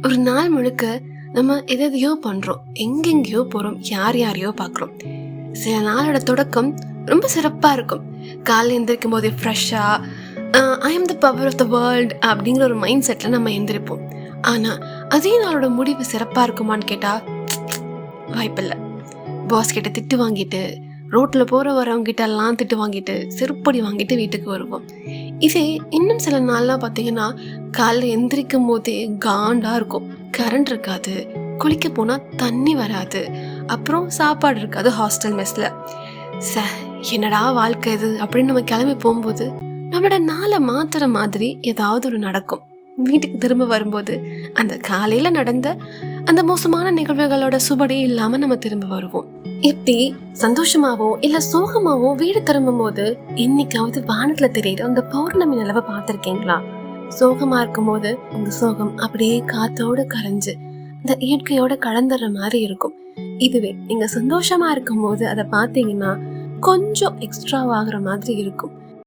ஒரு நாள் முழுக்க நம்ம எதையோ பண்றோம், எங்கெங்கயோ போறோம், யாரையோ பாக்குறோம். சில நாளோட தொடக்கம் ரொம்ப சிறப்பா இருக்கும். காலைல எந்திரிக்கும் போதே ஃப்ரெஷ்ஷா I am the power of the world அப்படிங்கிற ஒரு மைண்ட் செட்ல நம்ம எந்திரிப்போம். ஆனா அதே நாளோட முடிவு சிறப்பா இருக்குமான்னு கேட்டா வாய்ப்பில்லை. பாஸ் கிட்ட திட்டு வாங்கிட்டு, ரோட்ல போற வரவங்க கிட்ட எல்லாம் திட்டு வாங்கிட்டு, செருப்படி வாங்கிட்டு வீட்டுக்கு வருவோம். இதே இன்னும் சில நாள்லாம் பார்த்தீங்கன்னா, காலைல எந்திரிக்கும் போதே காண்டா இருக்கும். கரண்ட் இருக்காது, குளிக்க போனா தண்ணி வராது, அப்புறம் சாப்பாடு இருக்காது ஹாஸ்டல் மெஸ்ல. என்னடா வாழ்க்கை இது அப்படின்னு நம்ம கிளம்பி போகும்போது நம்மளோட நாளை மாத்துற மாதிரி ஏதாவது ஒரு நடக்கும். வீட்டுக்கு திரும்ப வரும்போது அந்த காலையில நடந்த அந்த மோசமான நிகழ்வுகளோட சுவடே இல்லாம நம்ம திரும்ப வருவோம். இப்படி சந்தோஷமாவோ இல்ல சோகமாவோ வீடு திரும்பும் போது இன்னைக்காவது வானத்துல தெரியுற அந்த பௌர்ணமி நிலவை பார்த்திருக்கீங்களா? சோகமா இருக்கும் போது உங்க சோகம் அப்படியே காத்தோட கரைஞ்சு இந்த இயற்கையோட கலந்துற மாதிரி இருக்கும். இதுவே நீங்க சந்தோஷமா இருக்கும் போது அதை பார்த்தீங்கன்னா கொஞ்சம் எக்ஸ்ட்ரா ஆகுற மாதிரி இருக்கும்.